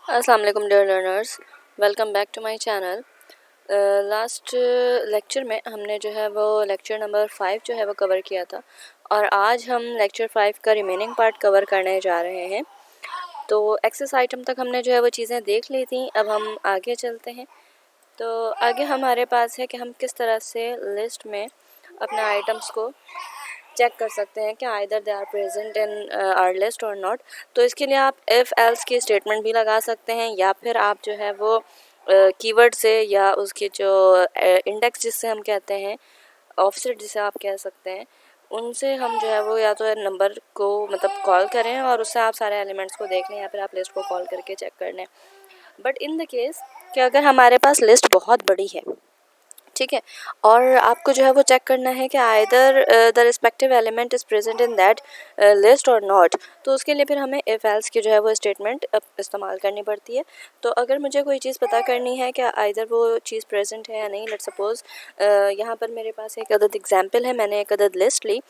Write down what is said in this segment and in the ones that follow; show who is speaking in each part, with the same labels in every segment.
Speaker 1: अस्सलाम वालेकुम dear learners, welcome back to my channel. Last lecture में हमने जो है वो लेक्चर नंबर 5 जो है वो कवर किया था और आज हम लेक्चर 5 का रिमेनिंग पार्ट कवर करने जा रहे हैं। तो एक्सेस आइटम तक हमने जो है वो चीज़ें देख ली थी। अब हम आगे चलते हैं। तो आगे हमारे पास है कि हम किस तरह से लिस्ट में अपने आइटम्स को चेक कर सकते हैं कि either they are present in our list और नॉट। तो इसके लिए आप इफ़ एल्स की स्टेटमेंट भी लगा सकते हैं या फिर आप जो है वो कीवर्ड से या उसकी जो इंडेक्स जिससे हम कहते हैं, ऑफसेट जिसे आप कह सकते हैं, उनसे हम जो है वो या तो नंबर को मतलब कॉल करें और उससे आप सारे एलिमेंट्स को देख लें या फिर आप लिस्ट को कॉल करके चेक कर लें। बट इन द केस कि अगर हमारे पास लिस्ट बहुत बड़ी है, ठीक है, और आपको जो है वो चेक करना है कि either the respective element is present in that list और नॉट, तो उसके लिए फिर हमें इफ़ एल्स की जो है वो स्टेटमेंट इस्तेमाल करनी पड़ती है। तो अगर मुझे कोई चीज़ पता करनी है कि आइदर वो चीज़ प्रेजेंट है या नहीं, लेट सपोज यहाँ पर मेरे पास एक अदद एग्जाम्पल है, मैंने एक अदद लिस्ट ली,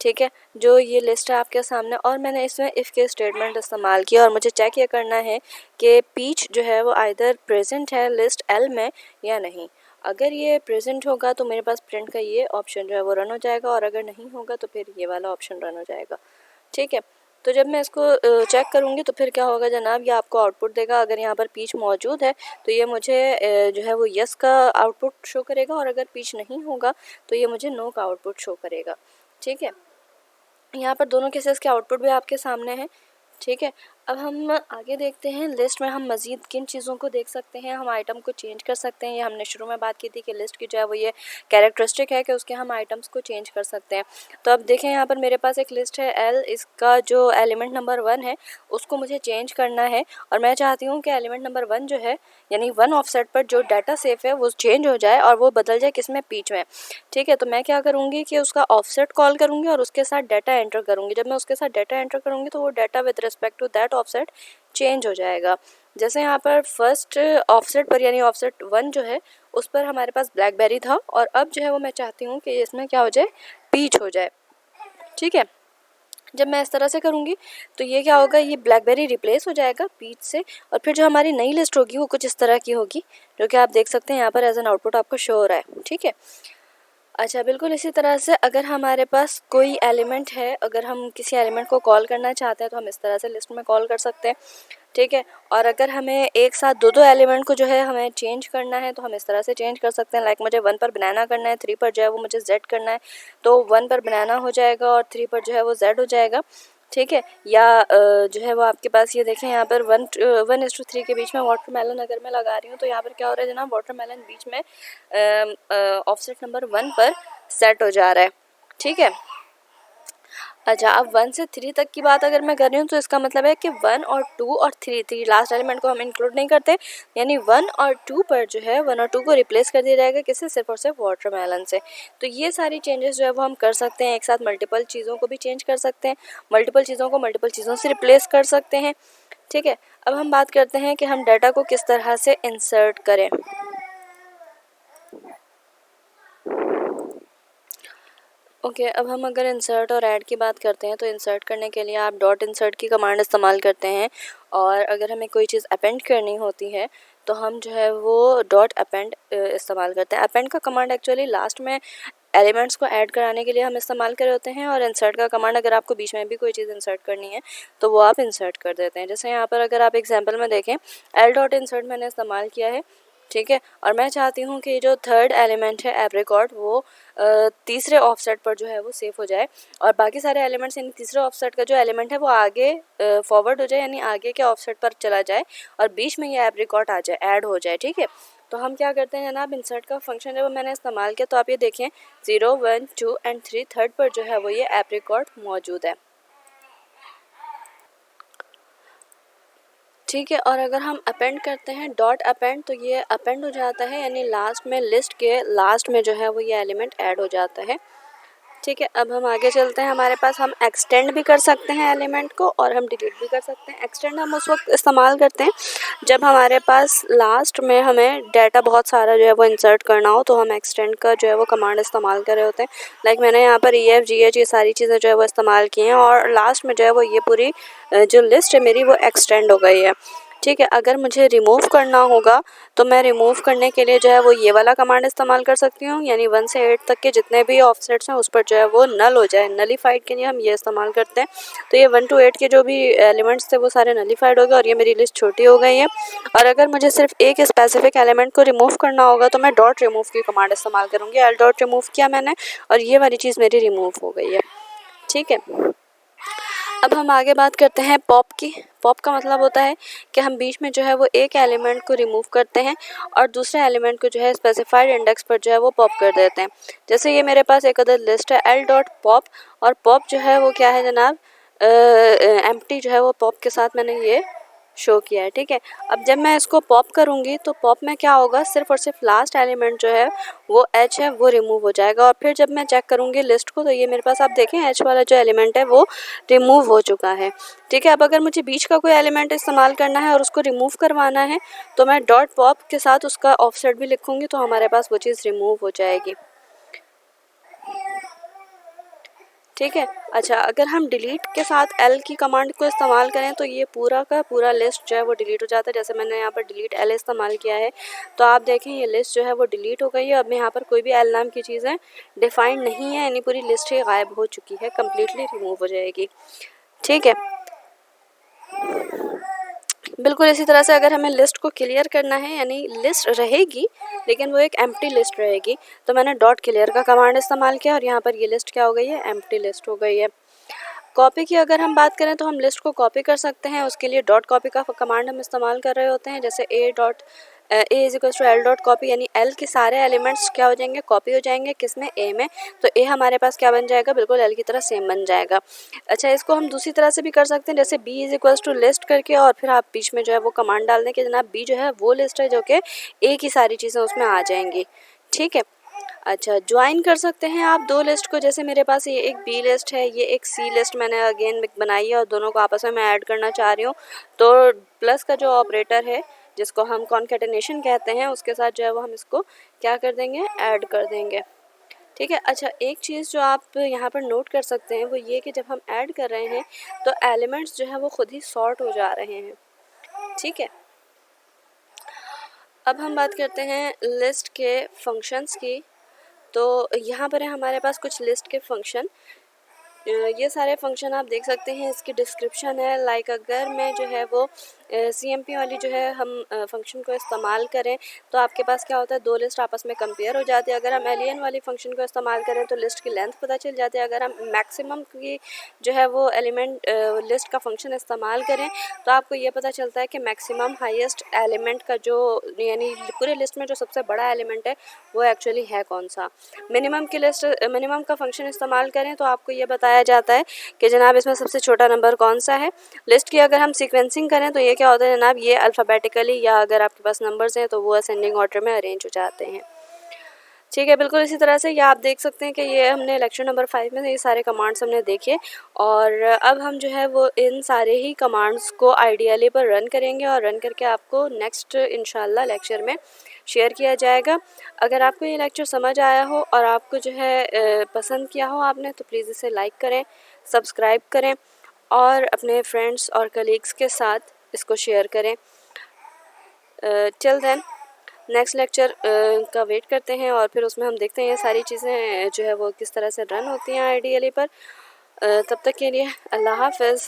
Speaker 1: ठीक है, जो ये लिस्ट है आपके सामने, और मैंने इसमें इफ़ के स्टेटमेंट इस्तेमाल किया और मुझे चेक ये करना है कि पीच जो है वो आइदर प्रेजेंट है लिस्ट एल में या नहीं। अगर ये प्रेजेंट होगा तो मेरे पास प्रिंट का ये ऑप्शन जो है वो रन हो जाएगा, और अगर नहीं होगा तो फिर ये वाला ऑप्शन रन हो जाएगा, ठीक है। तो जब मैं इसको चेक करूँगी तो फिर क्या होगा जनाब, ये आपको आउटपुट देगा। अगर यहाँ पर पीच मौजूद है तो ये मुझे जो है वो यस का आउटपुट शो करेगा, और अगर पीच नहीं होगा तो ये मुझे नो का आउटपुट शो करेगा, ठीक है। यहाँ पर दोनों केसेस के आउटपुट भी आपके सामने हैं, ठीक है। अब हम आगे देखते हैं, लिस्ट में हम मज़ीद किन चीज़ों को देख सकते हैं। हम आइटम को चेंज कर सकते हैं, ये हमने शुरू में बात की थी कि लिस्ट की जो है वो ये कैरेक्टरिस्टिक है कि उसके हम आइटम्स को चेंज कर सकते हैं। तो अब देखें, यहाँ पर मेरे पास एक लिस्ट है एल, इसका जो एलिमेंट नंबर 1 है उसको मुझे चेंज करना है, और मैं चाहती हूँ कि एलिमेंट नंबर 1 जो है यानी 1 ऑफसेट पर जो डाटा सेफ है वो चेंज हो जाए और वो बदल जाए किस में, पीच में, ठीक है। तो मैं क्या करूँगी कि उसका ऑफसेट कॉल करूँगी और उसके साथ डाटा एंटर करूँगी। जब मैं उसके साथ डाटा एंटर करूँगी तो वो data with respect to that offset change हो जाएगा। जैसे यहाँ पर फर्स्ट ऑफसेट पर यानी ऑफसेट 1 जो है उस पर हमारे पास ब्लैकबेरी था, और अब जो है वो मैं चाहती हूँ कि इसमें क्या हो जाए, पीच हो जाए, ठीक है। जब मैं इस तरह से करूँगी तो ये क्या होगा, ये ब्लैकबेरी रिप्लेस हो जाएगा पीच से, और फिर जो हमारी नई लिस्ट होगी वो कुछ इस तरह की होगी, जो कि आप देख सकते हैं यहाँ पर एज एन आउटपुट आपको शो हो रहा है, ठीक है। अच्छा, बिल्कुल इसी तरह से अगर हमारे पास कोई एलिमेंट है, अगर हम किसी एलिमेंट को कॉल करना चाहते हैं तो हम इस तरह से लिस्ट में कॉल कर सकते हैं, ठीक है। और अगर हमें एक साथ दो दो एलिमेंट को जो है हमें चेंज करना है तो हम इस तरह से चेंज कर सकते हैं। लाइक मुझे 1 पर बनाना करना है, 3 पर जो है वो मुझे जेड करना है, तो 1 पर बनाना हो जाएगा और 3 पर जो है वो जेड हो जाएगा, ठीक है। या जो है वो आपके पास ये देखें, यहाँ पर 1:3 के बीच में वाटरमेलन अगर मैं लगा रही हूँ तो यहाँ पर क्या हो रहा है जनाब, वाटरमेलन बीच में ऑफसेट नंबर 1 पर सेट हो जा रहा है, ठीक है। अच्छा, अब 1 से 3 तक की बात अगर मैं कर रही हूँ तो इसका मतलब है कि 1 और 2 और 3 लास्ट एलिमेंट को हम इंक्लूड नहीं करते, यानी 1 और 2 पर जो है 1 और 2 को रिप्लेस कर दिया जाएगा, किससे, सिर्फ और सिर्फ वाटरमेलन से। तो ये सारी चेंजेस जो है वो हम कर सकते हैं, एक साथ मल्टीपल चीज़ों को भी चेंज कर सकते हैं, मल्टीपल चीज़ों को मल्टीपल चीज़ों से रिप्लेस कर सकते हैं, ठीक है। अब हम बात करते हैं कि हम डाटा को किस तरह से इंसर्ट करें। ओके, अब हम अगर इंसर्ट और ऐड की बात करते हैं तो इंसर्ट करने के लिए आप डॉट इंसर्ट की कमांड इस्तेमाल करते हैं, और अगर हमें कोई चीज़ अपेंड करनी होती है तो हम जो है वो डॉट अपेंड इस्तेमाल करते हैं। अपेंड का कमांड एक्चुअली लास्ट में एलिमेंट्स को ऐड कराने के लिए हम इस्तेमाल कर होते हैं, और इंसर्ट का कमांड अगर आपको बीच में भी कोई चीज़ इंसर्ट करनी है तो वो आप इंसर्ट कर देते हैं। जैसे यहाँ पर अगर आप एग्जाम्पल में देखें, एल डॉट इंसर्ट मैंने इस्तेमाल किया है, ठीक है, और मैं चाहती हूँ कि जो थर्ड एलिमेंट है एप्रिकॉट वो तीसरे ऑफसेट पर जो है वो सेव हो जाए, और बाकी सारे एलिमेंट्स यानी तीसरे ऑफसेट का जो एलिमेंट है वो आगे फॉरवर्ड हो जाए, यानी आगे के ऑफसेट पर चला जाए और बीच में ये एप्रिकॉट आ जाए, ऐड हो जाए, ठीक है। तो हम क्या करते हैं जनाब, इंसर्ट का फंक्शन जब मैंने इस्तेमाल किया तो आप ये देखें 0, 1, 2 एंड 3 थर्ड पर जो है वो ये एप्रिकॉट मौजूद है, ठीक है। और अगर हम अपेंड करते हैं डॉट अपेंड तो ये अपेंड हो जाता है, यानी लास्ट में लिस्ट के लास्ट में जो है वो ये एलिमेंट ऐड हो जाता है, ठीक है। अब हम आगे चलते हैं, हमारे पास हम एक्सटेंड भी कर सकते हैं एलिमेंट को और हम डिलीट भी कर सकते हैं। एक्सटेंड हम उस वक्त इस्तेमाल करते हैं जब हमारे पास लास्ट में हमें डाटा बहुत सारा जो है वो इंसर्ट करना हो, तो हम एक्सटेंड का जो है वो कमांड इस्तेमाल कर रहे होते हैं। लाइक मैंने यहाँ पर EFGH ये सारी चीज़ें जो है वो इस्तेमाल की हैं, और लास्ट में जो है वो ये पूरी जो लिस्ट है मेरी वो एक्सटेंड हो गई है, ठीक है। अगर मुझे रिमूव करना होगा तो मैं रिमूव करने के लिए जो है वो ये वाला कमांड इस्तेमाल कर सकती हूँ, यानी 1 से 8 तक के जितने भी ऑफसेट्स हैं उस पर जो है वो नल हो जाए। नलीफाइड के लिए हम ये इस्तेमाल करते हैं। तो ये 1 to 8 के जो भी एलिमेंट्स थे वो सारे नलीफाइड हो गए और ये मेरी लिस्ट छोटी हो गई है। और अगर मुझे सिर्फ एक स्पेसिफिक एलिमेंट को रिमूव करना होगा तो मैं डॉट रिमूव की कमांड इस्तेमाल करूँगी। एल डॉट रिमूव किया मैंने और ये वाली चीज़ मेरी रिमूव हो गई है। ठीक है। अब हम आगे बात करते हैं पॉप की। पॉप का मतलब होता है कि हम बीच में जो है वो एक एलिमेंट को रिमूव करते हैं और दूसरे एलिमेंट को जो है स्पेसिफाइड इंडेक्स पर जो है वो पॉप कर देते हैं। जैसे ये मेरे पास एक अदर लिस्ट है एल डॉट पॉप, और पॉप जो है वो क्या है जनाब, एम्प्टी जो है वो पॉप के साथ मैंने ये शो किया है। ठीक है। अब जब मैं इसको पॉप करूँगी तो पॉप में क्या होगा, सिर्फ और सिर्फ लास्ट एलिमेंट जो है वो एच है वो रिमूव हो जाएगा। और फिर जब मैं चेक करूँगी लिस्ट को तो ये मेरे पास आप देखें एच वाला जो एलिमेंट है वो रिमूव हो चुका है। ठीक है। अब अगर मुझे बीच का कोई एलिमेंट इस्तेमाल करना है और उसको रिमूव करवाना है तो मैं डॉट पॉप के साथ उसका ऑफसेट भी लिखूँगी तो हमारे पास वो चीज़ रिमूव हो जाएगी। ठीक है। अच्छा, अगर हम डिलीट के साथ एल की कमांड को इस्तेमाल करें तो ये पूरा का पूरा लिस्ट जो है वो डिलीट हो जाता है। जैसे मैंने यहाँ पर डिलीट एल इस्तेमाल किया है तो आप देखें ये लिस्ट जो है वो डिलीट हो गई है। अब यहाँ पर कोई भी एल नाम की चीज़ें डिफाइंड नहीं है, यानी पूरी लिस्ट ही गायब हो चुकी है, कम्प्लीटली रिमूव हो जाएगी। ठीक है। बिल्कुल इसी तरह से अगर हमें लिस्ट को क्लियर करना है, यानी लिस्ट रहेगी लेकिन वो एक एम्प्टी लिस्ट रहेगी, तो मैंने डॉट क्लियर का कमांड इस्तेमाल किया और यहाँ पर ये लिस्ट क्या हो गई है, एम्प्टी लिस्ट हो गई है। कॉपी की अगर हम बात करें तो हम लिस्ट को कॉपी कर सकते हैं, उसके लिए डॉट कॉपी का कमांड हम इस्तेमाल कर रहे होते हैं। जैसे A is equal to L dot copy, यानी एल के सारे एलिमेंट्स क्या हो जाएंगे, कॉपी हो जाएंगे किसमें, ए में। तो ए हमारे पास क्या बन जाएगा, बिल्कुल एल की तरह सेम बन जाएगा। अच्छा, इसको हम दूसरी तरह से भी कर सकते हैं, जैसे B is equal to list करके और फिर आप बीच में जो है वो कमांड डाल दें कि जनाब बी जो है वो लिस्ट है जो कि ए की सारी चीज़ें उसमें आ जाएंगी। ठीक है। अच्छा, ज्वाइन कर सकते हैं आप दो लिस्ट को, जैसे मेरे पास ये एक बी लिस्ट है, ये एक सी लिस्ट मैंने अगेन बनाई है और दोनों को आपस में मैं ऐड करना चाह रही हूँ। तो प्लस का जो ऑपरेटर है जिसको हम कॉन्केटेनेशन कहते हैं उसके साथ जो है वो हम इसको क्या कर देंगे, ऐड कर देंगे। ठीक है। अच्छा, एक चीज़ जो आप यहाँ पर नोट कर सकते हैं वो ये कि जब हम ऐड कर रहे हैं तो एलिमेंट्स जो है वो खुद ही सॉर्ट हो जा रहे हैं। ठीक है। अब हम बात करते हैं लिस्ट के फंक्शंस की। तो यहाँ पर है हमारे पास कुछ लिस्ट के फंक्शन। ये सारे फंक्शन आप देख सकते हैं, इसकी डिस्क्रिप्शन है। लाइक अगर मैं जो है वो CMP वाली जो है हम फंक्शन को इस्तेमाल करें तो आपके पास क्या होता है, दो लिस्ट आपस में कंपेयर हो जाती है। अगर हम एलियन वाली फंक्शन को इस्तेमाल करें तो लिस्ट की लेंथ पता चल जाती है। अगर हम मैक्सिमम की जो है वो एलिमेंट लिस्ट का फंक्शन इस्तेमाल करें तो आपको ये पता चलता है कि मैक्सिमम हाईएस्ट एलिमेंट का जो, यानी पूरे लिस्ट में जो सबसे बड़ा एलिमेंट है वो एक्चुअली है कौन सा। मिनिमम का फंक्शन इस्तेमाल करें तो आपको ये बताया जाता है कि जनाब इसमें सबसे छोटा नंबर कौन सा है। लिस्ट की अगर हम सीक्वेंसिंग करें तो ये क्या होता है जनाब, ये अल्फ़ाबेटिकली या अगर आपके पास नंबर्स हैं तो वो असेंडिंग ऑर्डर में अरेंज हो जाते हैं। ठीक है। बिल्कुल इसी तरह से ये आप देख सकते हैं कि ये हमने लेक्चर नंबर 5 में ये सारे कमांड्स हमने देखे और अब हम जो है वो इन सारे ही कमांड्स को आइडियली पर रन करेंगे और रन करके आपको नेक्स्ट इंशाल्लाह लेक्चर में शेयर किया जाएगा। अगर आपको ये लेक्चर समझ आया हो और आपको जो है पसंद किया हो आपने तो प्लीज़ इसे लाइक करें, सब्सक्राइब करें और अपने फ्रेंड्स और कलीग्स के साथ इसको शेयर करें। टिल देन नेक्स्ट लेक्चर का वेट करते हैं और फिर उसमें हम देखते हैं ये सारी चीज़ें जो है वो किस तरह से रन होती हैं आइडियली पर। तब तक के लिए अल्लाह हाफ़िज़।